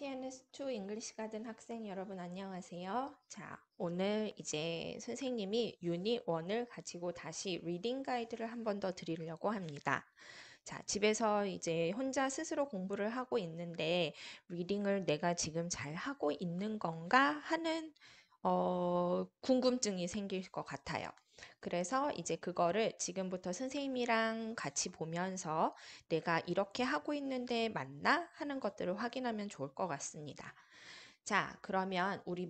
TNS2 잉글리시 가든 학생 여러분 안녕하세요. 자, 오늘 이제 선생님이 유닛 1을 가지고 다시 리딩 가이드를 한 번 더 드리려고 합니다. 자, 집에서 이제 혼자 스스로 공부를 하고 있는데 리딩을 내가 지금 잘 하고 있는 건가 하는 궁금증이 생길 것 같아요. 그래서 이제 그거를 지금부터 선생님이랑 같이 보면서 내가 이렇게 하고 있는데 맞나 하는 것들을 확인하면 좋을 것 같습니다. 자, 그러면 우리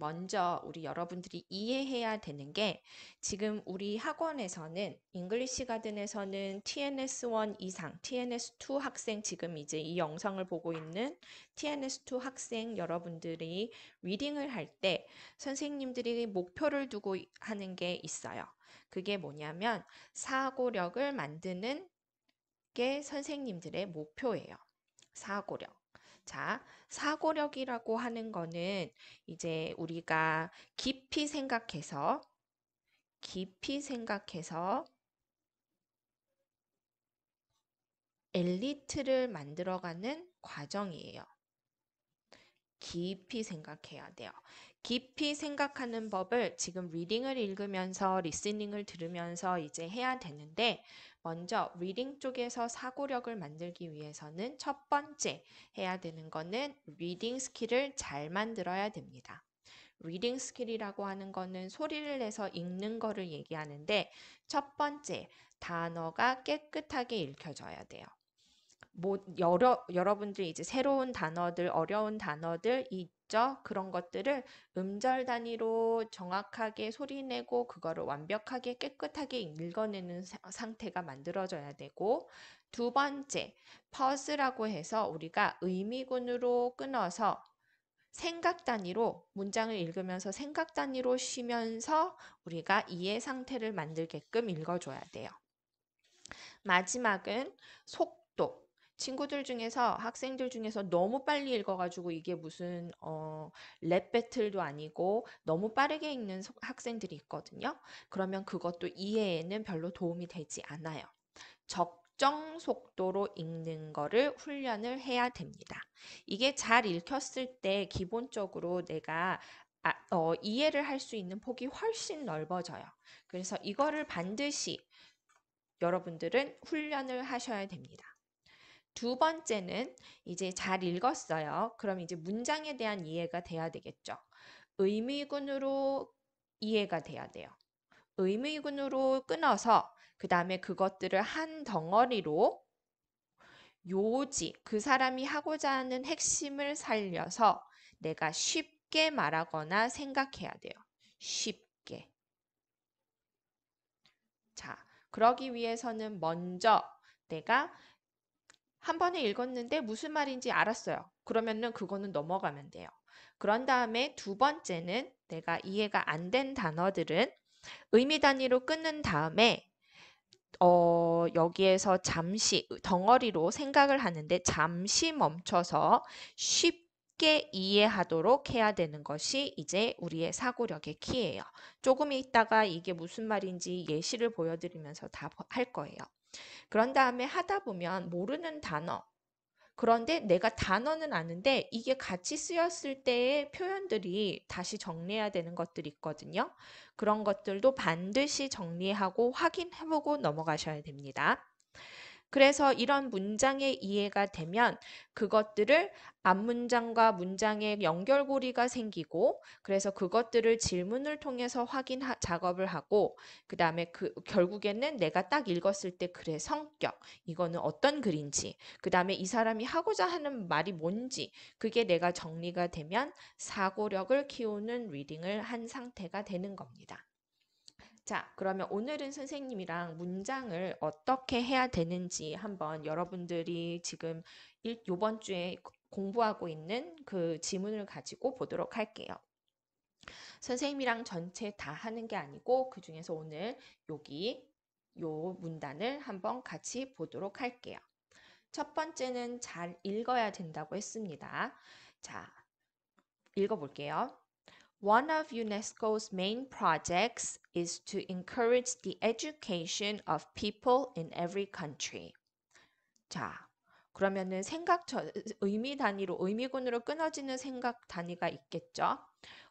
여러분들이 이해해야 되는 게 지금 우리 학원에서는 잉글리시 가든에서는 TNS1 이상, TNS2 학생 지금 이제 이 영상을 보고 있는 TNS2 학생 여러분들이 리딩을 할 때 선생님들이 목표를 두고 하는 게 있어요. 그게 뭐냐면 사고력을 만드는 게 선생님들의 목표예요. 사고력. 자, 사고력이라고 하는 거는 이제 우리가 깊이 생각해서 엘리트를 만들어가는 과정이에요. 깊이 생각해야 돼요. 깊이 생각하는 법을 지금 리딩을 읽으면서 리스닝을 들으면서 이제 해야 되는데 먼저 리딩 쪽에서 사고력을 만들기 위해서는 첫 번째 해야 되는 거는 리딩 스킬을 잘 만들어야 됩니다. 리딩 스킬이라고 하는 거는 소리를 내서 읽는 거를 얘기하는데 첫 번째 단어가 깨끗하게 읽혀져야 돼요. 뭐 여러분들이 이제 새로운 단어들, 어려운 단어들 있죠? 그런 것들을 음절 단위로 정확하게 소리내고 그거를 완벽하게 깨끗하게 읽어내는 상태가 만들어져야 되고 두 번째, 퍼스라고 해서 우리가 의미군으로 끊어서 생각 단위로 문장을 읽으면서 생각 단위로 쉬면서 우리가 이해 상태를 만들게끔 읽어줘야 돼요. 마지막은 속도. 친구들 중에서 학생들 중에서 너무 빨리 읽어가지고 이게 무슨 랩 배틀도 아니고 너무 빠르게 읽는 학생들이 있거든요. 그러면 그것도 이해에는 별로 도움이 되지 않아요. 적정 속도로 읽는 거를 훈련을 해야 됩니다. 이게 잘 읽혔을 때 기본적으로 내가 이해를 할 수 있는 폭이 훨씬 넓어져요. 그래서 이거를 반드시 여러분들은 훈련을 하셔야 됩니다. 두 번째는 이제 잘 읽었어요. 그럼 이제 문장에 대한 이해가 돼야 되겠죠. 의미군으로 이해가 돼야 돼요. 의미군으로 끊어서 그 다음에 그것들을 한 덩어리로 요지, 그 사람이 하고자 하는 핵심을 살려서 내가 쉽게 말하거나 생각해야 돼요. 쉽게. 자, 그러기 위해서는 먼저 내가 한 번에 읽었는데 무슨 말인지 알았어요. 그러면은 그거는 넘어가면 돼요. 그런 다음에 두 번째는 내가 이해가 안 된 단어들은 의미 단위로 끊는 다음에 여기에서 잠시 덩어리로 생각을 하는데 잠시 멈춰서 쉽게 이해하도록 해야 되는 것이 이제 우리의 사고력의 키예요. 조금 있다가 이게 무슨 말인지 예시를 보여드리면서 다 할 거예요. 그런 다음에 하다 보면 모르는 단어, 그런데 내가 단어는 아는데 이게 같이 쓰였을 때의 표현들이 다시 정리해야 되는 것들이 있거든요. 그런 것들도 반드시 정리하고 확인해보고 넘어가셔야 됩니다. 그래서 이런 문장의 이해가 되면 그것들을 앞문장과 문장의 연결고리가 생기고 그래서 그것들을 질문을 통해서 확인 작업을 하고 그다음에 결국에는 내가 딱 읽었을 때 글의 성격 이거는 어떤 글인지 그다음에 이 사람이 하고자 하는 말이 뭔지 그게 내가 정리가 되면 사고력을 키우는 리딩을 한 상태가 되는 겁니다. 자, 그러면 오늘은 선생님이랑 문장을 어떻게 해야 되는지 한번 여러분들이 지금 이번 주에 공부하고 있는 그 지문을 가지고 보도록 할게요. 선생님이랑 전체 다 하는 게 아니고 그 중에서 오늘 여기 요 문단을 한번 같이 보도록 할게요. 첫 번째는 잘 읽어야 된다고 했습니다. 자, 읽어볼게요. One of UNESCO's main projects is to encourage the education of people in every country. 자, 그러면은 의미 단위로, 의미군으로 끊어지는 생각 단위가 있겠죠.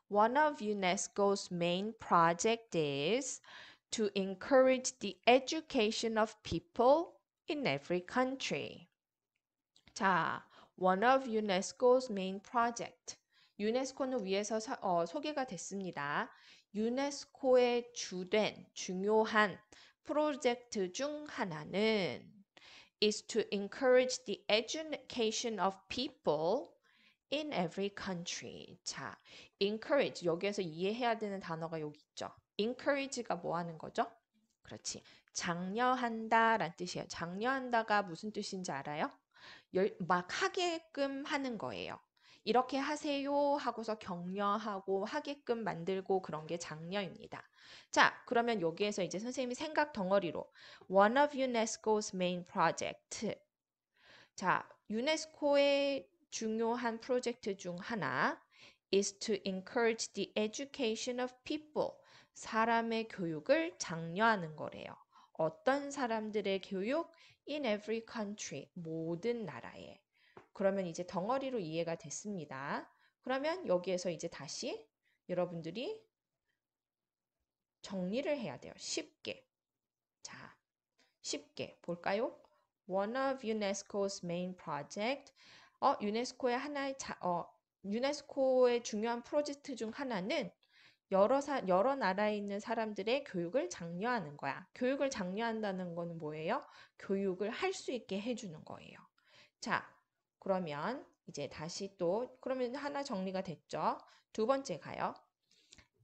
One of UNESCO's main project is to encourage the education of people in every country. 자, one of UNESCO's main project. 유네스코는 위에서 소개가 됐습니다. 유네스코의 주된, 중요한 프로젝트 중 하나는 is to encourage the education of people in every country. 자, encourage 여기에서 이해해야 되는 단어가 여기 있죠. encourage가 뭐 하는 거죠? 그렇지. 장려한다라는 뜻이에요. 장려한다가 무슨 뜻인지 알아요? 막 하게끔 하는 거예요. 이렇게 하세요 하고서 격려하고 하게끔 만들고 그런 게 장려입니다. 자, 그러면 여기에서 이제 선생님이 생각 덩어리로 One of UNESCO's main project. 자, 유네스코의 중요한 프로젝트 중 하나 is to encourage the education of people. 사람의 교육을 장려하는 거래요. 어떤 사람들의 교육? In every country. 모든 나라에. 그러면 이제 덩어리로 이해가 됐습니다. 그러면 여기에서 이제 다시 여러분들이 정리를 해야 돼요. 쉽게. 자, 쉽게 볼까요? One of UNESCO's main project. 유네스코의 중요한 프로젝트 중 하나는 여러 나라에 있는 사람들의 교육을 장려하는 거야. 교육을 장려한다는 건 뭐예요? 교육을 할 수 있게 해주는 거예요. 자, 그러면 이제 다시 또 그러면 하나 정리가 됐죠? 두 번째 가요.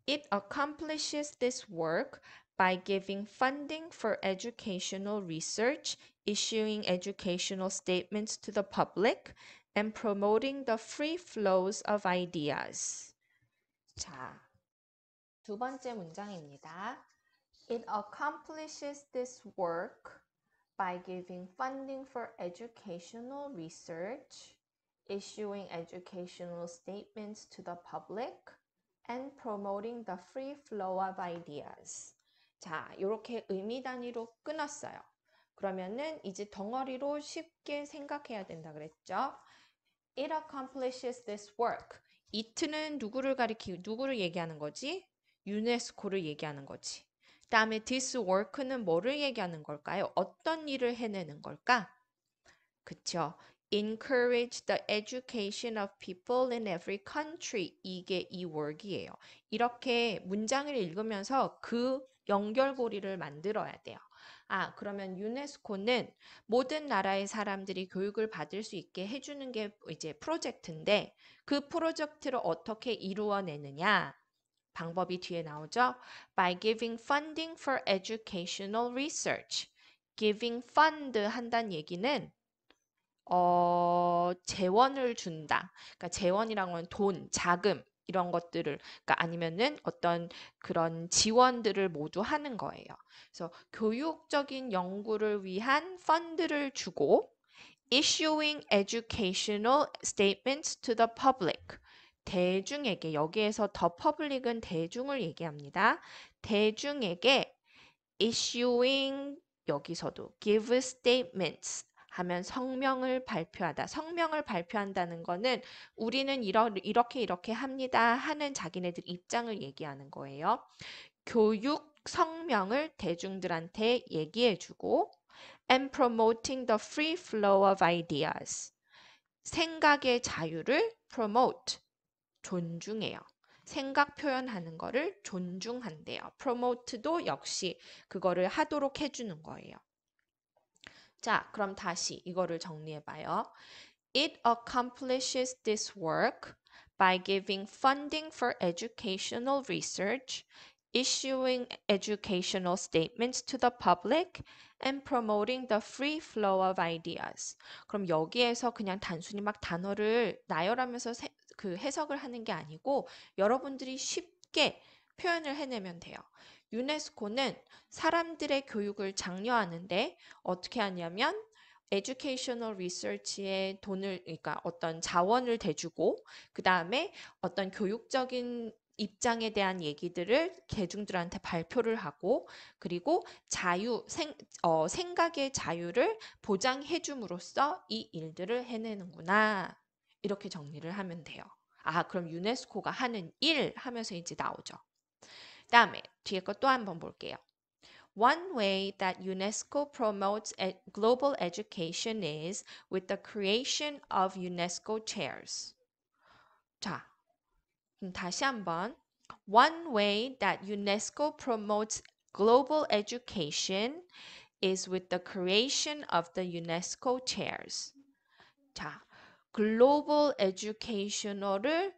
It accomplishes this work by giving funding for educational research, issuing educational statements to the public, and promoting the free flows of ideas. 자, 두 번째 문장입니다. It accomplishes this work by giving funding for educational research, issuing educational statements to the public, and promoting the free flow of ideas. 자, 이렇게 의미 단위로 끊었어요. 그러면은 이제 덩어리로 쉽게 생각해야 된다 그랬죠? It accomplishes this work. it는 누구를 얘기하는 거지? 유네스코를 얘기하는 거지. 다음에 this work는 뭐를 얘기하는 걸까요? 어떤 일을 해내는 걸까? 그쵸? Encourage the education of people in every country. 이게 이 work이에요. 이렇게 문장을 읽으면서 그 연결고리를 만들어야 돼요. 아, 그러면 유네스코는 모든 나라의 사람들이 교육을 받을 수 있게 해주는 게 이제 프로젝트인데 그 프로젝트를 어떻게 이루어내느냐? 방법이 뒤에 나오죠. By giving funding for educational research. Giving fund 한다는 얘기는 재원을 준다. 그러니까 재원이란 건 돈, 자금 이런 것들을 그러니까 아니면은 어떤 그런 지원들을 모두 하는 거예요. 그래서 교육적인 연구를 위한 펀드를 주고 issuing educational statements to the public. 대중에게 여기에서 the public은 대중을 얘기합니다. 대중에게 issuing 여기서도 give statements 하면 성명을 발표하다. 성명을 발표한다는 거는 우리는 이렇게 합니다 하는 자기네들 입장을 얘기하는 거예요. 교육 성명을 대중들한테 얘기해주고 and promoting the free flow of ideas. 생각의 자유를 promote, 존중해요. 생각 표현하는 거를 존중한대요. promote도 역시 그거를 하도록 해주는 거예요. 자, 그럼 다시 이거를 정리해봐요. It accomplishes this work by giving funding for educational research, issuing educational statements to the public, and promoting the free flow of ideas. 그럼 여기에서 그냥 단순히 막 단어를 나열하면서 그 해석을 하는 게 아니고 여러분들이 쉽게 표현을 해내면 돼요. 유네스코는 사람들의 교육을 장려하는데 어떻게 하냐면 educational research에 돈을 그러니까 어떤 자원을 대주고 그 다음에 어떤 교육적인 입장에 대한 얘기들을 대중들한테 발표를 하고 그리고 생각의 자유를 보장해 줌으로써 이 일들을 해내는구나. 이렇게 정리를 하면 돼요. 아, 그럼 유네스코가 하는 일 하면서 이제 나오죠. 다음에 뒤에 거 또 한번 볼게요. One way that UNESCO promotes global education is with the creation of UNESCO chairs. 자, 다시 한번. One way that UNESCO promotes global education is with the creation of the UNESCO chairs. 자, 글로벌 에듀케이셔널을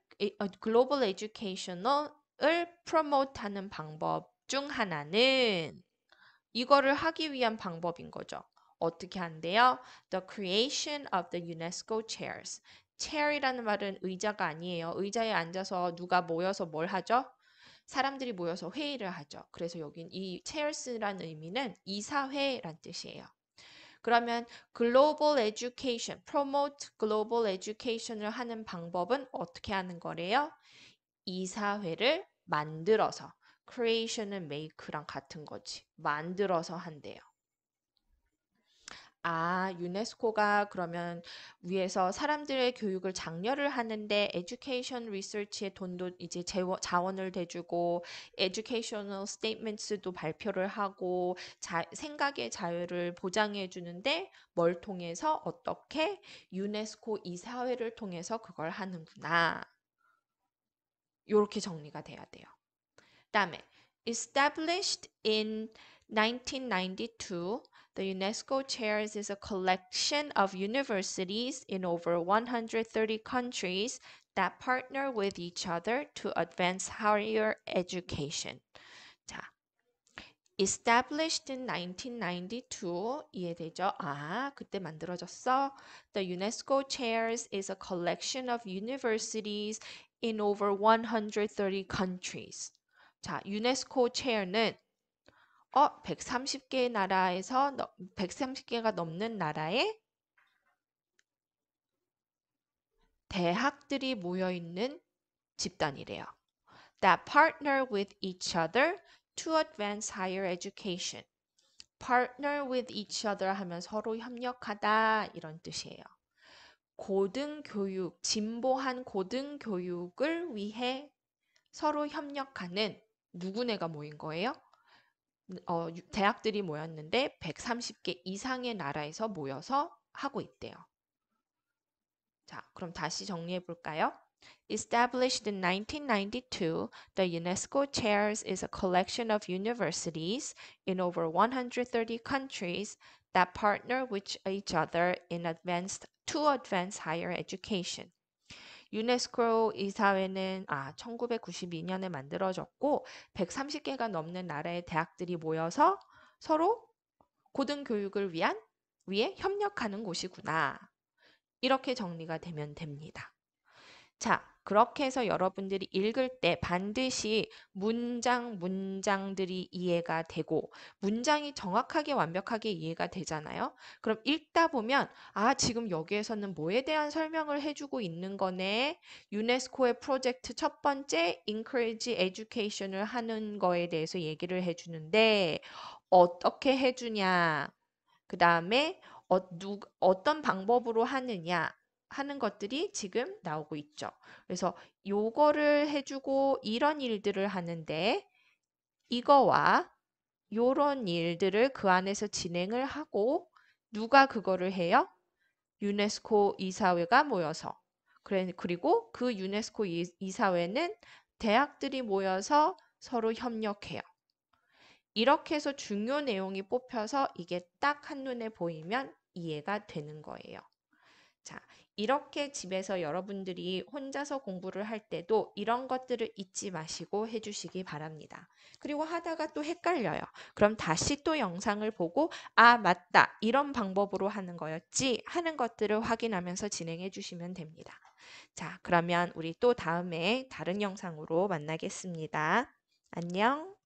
프로모트하는 방법 중 하나는 이거를 하기 위한 방법인 거죠. 어떻게 한대요? The creation of the UNESCO chairs. chair이라는 말은 의자가 아니에요. 의자에 앉아서 누가 모여서 뭘 하죠? 사람들이 모여서 회의를 하죠. 그래서 여긴 이 chairs라는 의미는 이사회란 뜻이에요. 그러면 global education, promote global education을 하는 방법은 어떻게 하는 거래요? 이사회를 만들어서 creation은 make랑 같은 거지. 만들어서 한대요. 아, 유네스코가 그러면 위에서 사람들의 교육을 장려를 하는데 education research에 돈도 이제 자원을 대주고 educational statements도 발표를 하고 생각의 자유를 보장해 주는데 뭘 통해서 어떻게 유네스코 이사회를 통해서 그걸 하는구나. 요렇게 정리가 돼야 돼요. 다음에 established in 1992, the UNESCO chairs is a collection of universities in over 130 countries that partner with each other to advance higher education. 자, established in 1992 이해되죠? 아, 그때 만들어졌어. The UNESCO chairs is a collection of universities in over 130 countries. 자, 유네스코 체어는 130개 나라에서 130개가 넘는 나라에 대학들이 모여 있는 집단이래요. That partner with each other to advance higher education. partner with each other 하면 서로 협력하다 이런 뜻이에요. 고등교육, 진보한 고등교육을 위해 서로 협력하는 누구네가 모인 거예요? 대학들이 모였는데 130개 이상의 나라에서 모여서 하고 있대요. 자, 그럼 다시 정리해 볼까요? Established in 1992, the UNESCO Chairs is a collection of universities in over 130 countries that partner with each other to advance higher education. 유네스코 이사회는 1992년에 만들어졌고 130개가 넘는 나라의 대학들이 모여서 서로 고등교육을 위해 협력하는 곳이구나. 이렇게 정리가 되면 됩니다. 자, 그렇게 해서 여러분들이 읽을 때 반드시 문장들이 이해가 되고 문장이 정확하게 완벽하게 이해가 되잖아요. 그럼 읽다 보면 지금 여기에서는 뭐에 대한 설명을 해주고 있는 거네. 유네스코의 프로젝트 첫 번째 Encourage Education을 하는 거에 대해서 얘기를 해주는데 어떻게 해주냐. 그 다음에 어떤 방법으로 하느냐 하는 것들이 지금 나오고 있죠. 그래서 요거를 해주고 이런 일들을 하는데 이거와 요런 일들을 그 안에서 진행을 하고 누가 그거를 해요? 유네스코 이사회가 모여서 그리고 그 유네스코 이사회는 대학들이 모여서 서로 협력해요. 이렇게 해서 중요 내용이 뽑혀서 이게 딱 한눈에 보이면 이해가 되는 거예요. 자, 이렇게 집에서 여러분들이 혼자서 공부를 할 때도 이런 것들을 잊지 마시고 해주시기 바랍니다. 그리고 하다가 또 헷갈려요. 그럼 다시 또 영상을 보고 맞다. 이런 방법으로 하는 거였지 하는 것들을 확인하면서 진행해 주시면 됩니다. 자, 그러면 우리 또 다음에 다른 영상으로 만나겠습니다. 안녕.